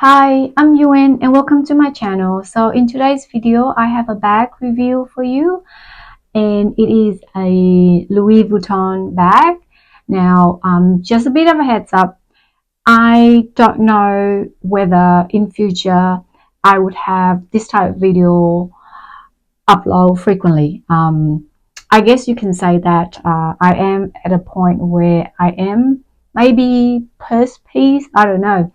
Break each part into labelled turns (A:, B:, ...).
A: Hi, I'm Yuen and welcome to my channel. So in today's video, I have a bag review for you and it is a Louis Vuitton bag. Now, just a bit of a heads up, I don't know whether in future I would have this type of video upload frequently. I guess you can say that I am at a point where I am maybe purse piece, I don't know.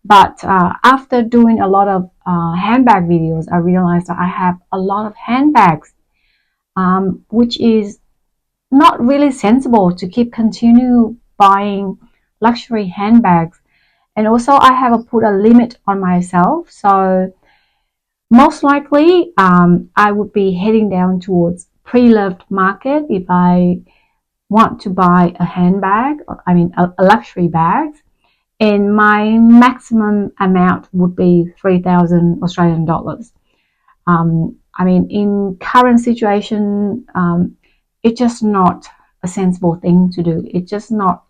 A: But after doing a lot of handbag videos, I realized that I have a lot of handbags, which is not really sensible to keep continue buying luxury handbags. And also, I have put a limit on myself. So most likely, I would be heading down towards pre-loved market if I want to buy a handbag. I mean, a luxury bag. And my maximum amount would be 3,000 Australian dollars. I mean, in current situation, it's just not a sensible thing to do. It's just not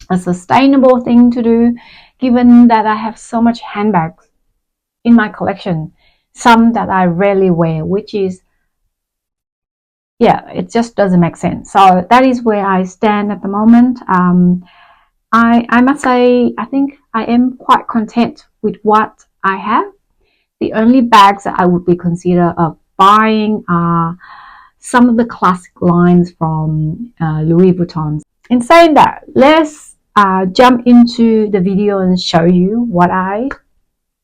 A: a sustainable thing to do, given that I have so much handbags in my collection, some that I rarely wear, which is, yeah, it just doesn't make sense. So that is where I stand at the moment. I must say, I think I am quite content with what I have. The only bags that I would be consider of buying are some of the classic lines from Louis Vuitton. In saying that, let's jump into the video and show you what I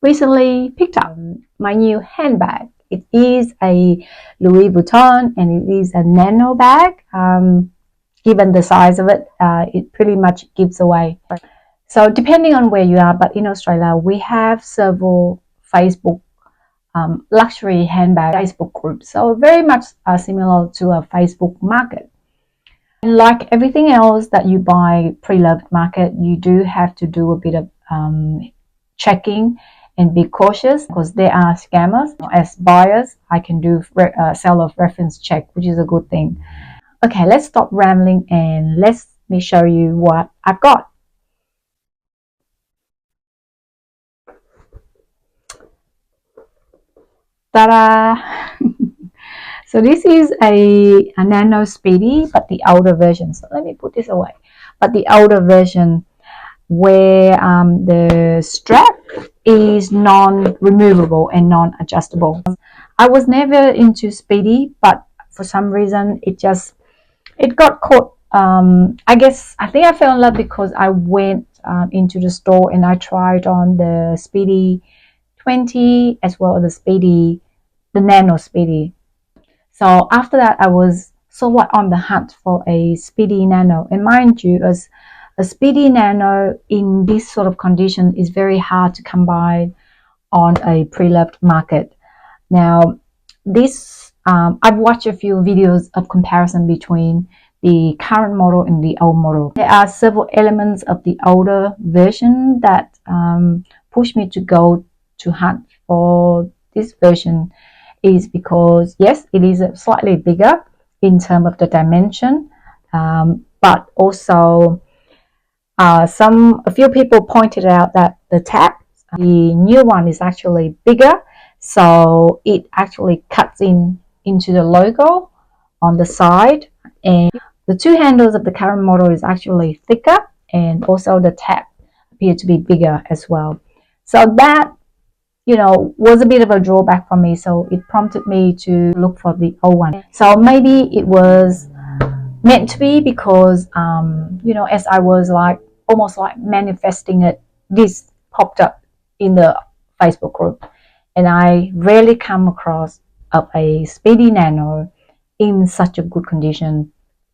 A: recently picked up. My new handbag. It is a Louis Vuitton and it is a nano bag. Given the size of it, it pretty much gives away. So depending on where you are, but in Australia, we have several Facebook luxury handbag Facebook groups. So very much similar to a Facebook market. And like everything else that you buy pre-loved market, you do have to do a bit of checking and be cautious because there are scammers. As buyers, I can do seller reference check, which is a good thing. Okay, let's stop rambling and let me show you what I've got. Ta-da! So this is a Nano Speedy, but the older version. So let me put this away. But the older version where the strap is non-removable and non-adjustable. I was never into Speedy, but for some reason it got caught. I think I fell in love because I went into the store and I tried on the Speedy 20 as well as the Nano Speedy. So after that, I was somewhat on the hunt for a Speedy Nano. And mind you, as a Speedy Nano in this sort of condition is very hard to come by on a pre-loved market. Now, this I've watched a few videos of comparison between the current model and the old model. There are several elements of the older version that push me to go to hunt for this version. Is because yes, it is slightly bigger in terms of the dimension, but also a few people pointed out that the tab, the new one, is actually bigger, so it actually cuts into the logo on the side, and the two handles of the current model is actually thicker, and also the tab appear to be bigger as well. So that was a bit of a drawback for me. So it prompted me to look for the old one. So maybe it was meant to be because, as I was almost like manifesting it, this popped up in the Facebook group. And I rarely come across a Speedy Nano in such a good condition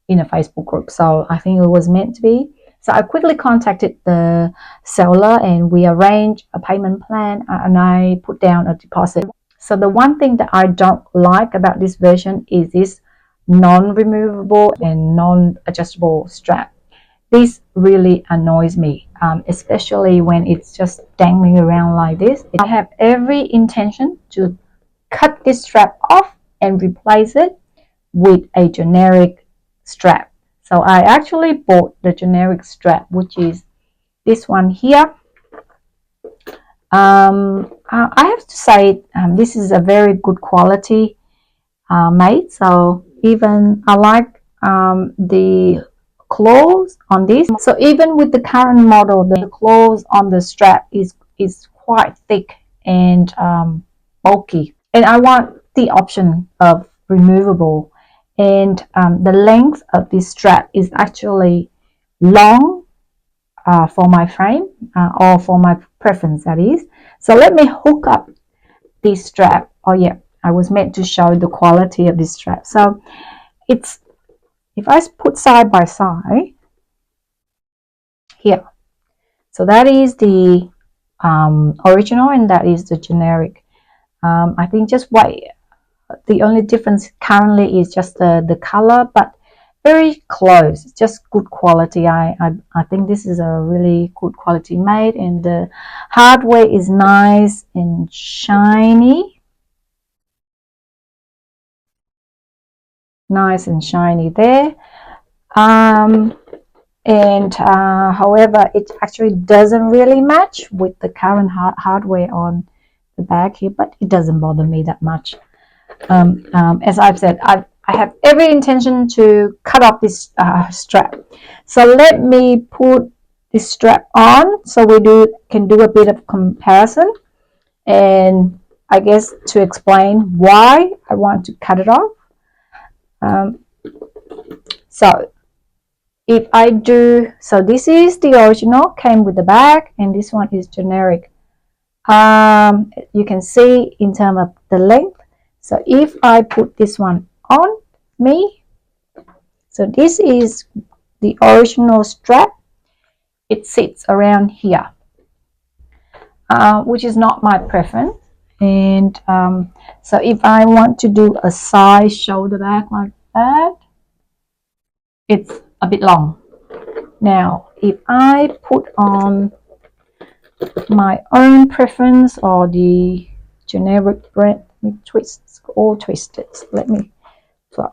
A: in a Facebook group. So I think it was meant to be. So I quickly contacted the seller and we arranged a payment plan and I put down a deposit. So the one thing that I don't like about this version is this non-removable and non-adjustable strap. This really annoys me, especially when it's just dangling around like this. I have every intention to cut this strap off and replace it with a generic strap. So I actually bought the generic strap, which is this one here. I have to say this is a very good quality made. So even I like the claws on this. So even with the current model, the claws on the strap is quite thick and bulky. And I want the option of removable. And the length of this strap is actually long for my frame or for my preference, that is. So let me hook up this strap. Oh yeah, I was meant to show the quality of this strap. So it's, if I put side by side here, so that is the original and that is the generic. I think just wait, the only difference currently is just the color, but very close, just good quality. I think this is a really good quality made, and the hardware is nice and shiny. Nice and shiny there. And however, it actually doesn't really match with the current hardware on the bag here, but it doesn't bother me that much. As I've said, I have every intention to cut off this strap. So let me put this strap on so we can do a bit of comparison, and I guess to explain why I want to cut it off. So if I do, so this is the original, came with the bag, and this one is generic. You can see in terms of the length. So if I put this one on me, so this is the original strap. It sits around here, which is not my preference. And so if I want to do a side shoulder bag like that, it's a bit long. Now, if I put on my own preference or the generic brand, let me twist, all twisted. Let me flip.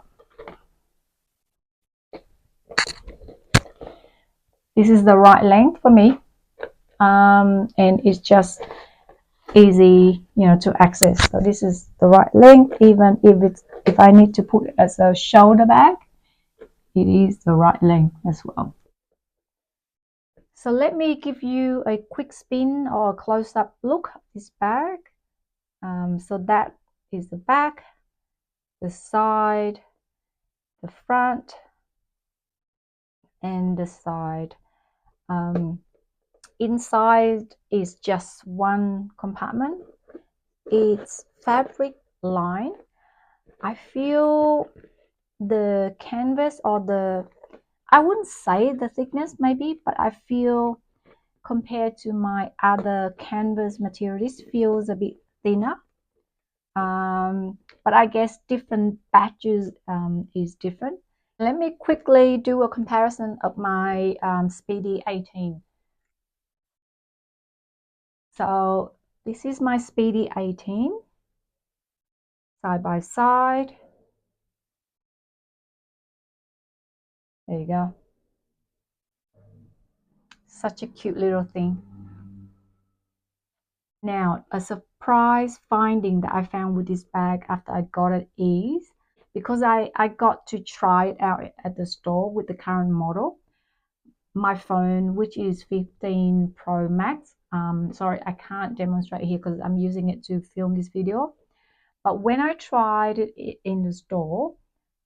A: This is the right length for me, and it's just easy, to access. So this is the right length, even if I need to put it as a shoulder bag, it is the right length as well. So let me give you a quick spin or a close-up look at this bag. So that is the back, the side, the front, and the side. Inside is just one compartment. It's fabric lined. I feel the canvas, or I wouldn't say the thickness maybe, but I feel compared to my other canvas material, this feels a bit thinner. But I guess different batches is different. Let me quickly do a comparison of my Speedy 18. So this is my Speedy 18, side by side. There you go. Such a cute little thing. Now, a surprise finding that I found with this bag after I got it is, because I got to try it out at the store with the current model, my phone, which is 15 Pro Max. Sorry, I can't demonstrate here because I'm using it to film this video. But when I tried it in the store,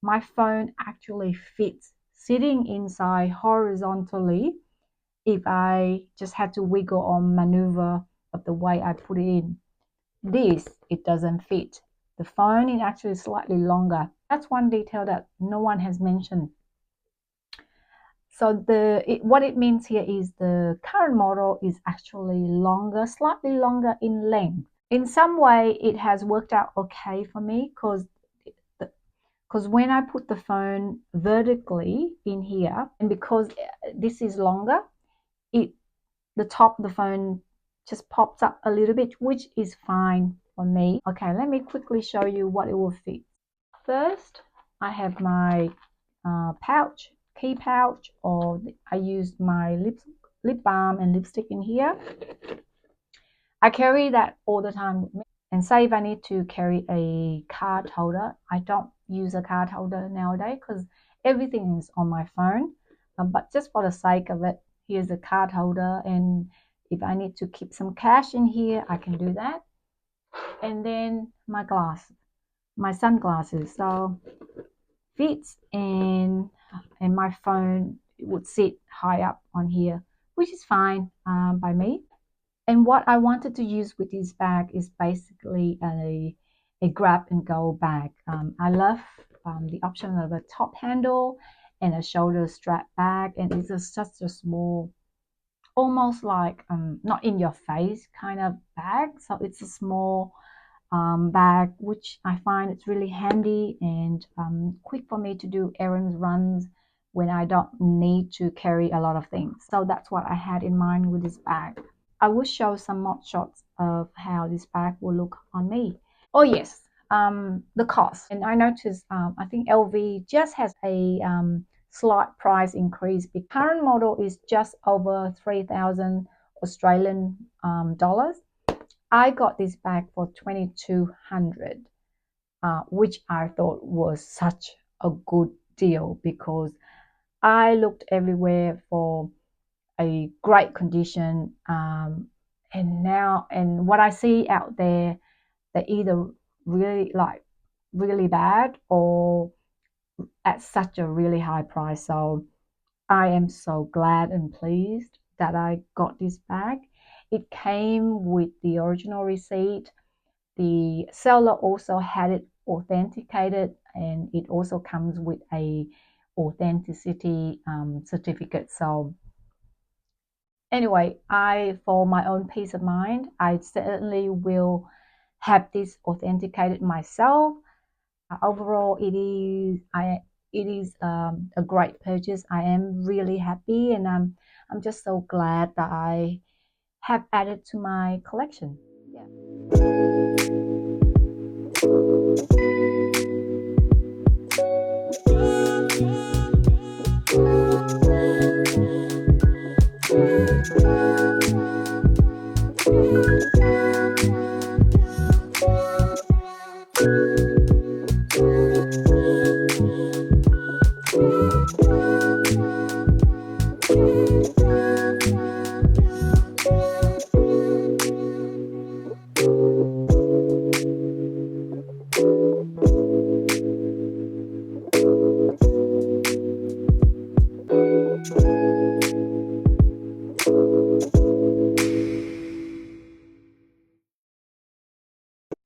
A: my phone actually fits sitting inside horizontally if I just had to wiggle or maneuver of the way I put it in. This, it doesn't fit. The phone is actually slightly longer. That's one detail that no one has mentioned. So what it means here is the current model is actually longer, slightly longer in length. In some way, it has worked out okay for me because when I put the phone vertically in here, and because this is longer, the top of the phone just pops up a little bit, which is fine for me. Okay, let me quickly show you what it will fit. First, I have my pouch, key pouch, or I used my lip balm and lipstick in here. I carry that all the time with me. And say if I need to carry a card holder, I don't use a card holder nowadays because everything is on my phone. But just for the sake of it, here's a card holder. And if I need to keep some cash in here, I can do that. And then my glasses, my sunglasses. So fits and my phone would sit high up on here, which is fine by me. And what I wanted to use with this bag is basically a grab and go bag. I love the option of a top handle and a shoulder strap bag, and it's just a small, almost like not in your face kind of bag. So it's a small bag, which I find it's really handy and quick for me to do errands runs when I don't need to carry a lot of things. So that's what I had in mind with this bag. I will show some mod shots of how this bag will look on me. Oh yes, the cost. And I noticed, I think LV just has a slight price increase. The current model is just over 3,000 Australian dollars. I got this bag for 2,200, which I thought was such a good deal because I looked everywhere for a great condition, and what I see out there, they're either really bad or at such a really high price. So I am so glad and pleased that I got this bag. It came with the original receipt. The seller also had it authenticated, and it also comes with a authenticity certificate. So anyway, for my own peace of mind, I certainly will have this authenticated myself. Overall, it is a great purchase. I am really happy, and I'm just so glad that I have added to my collection. Yeah.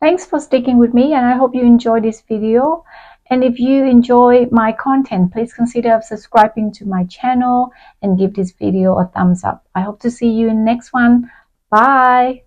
A: Thanks for sticking with me, and I hope you enjoyed this video. And if you enjoy my content, please consider subscribing to my channel and give this video a thumbs up. I hope to see you in the next one. Bye.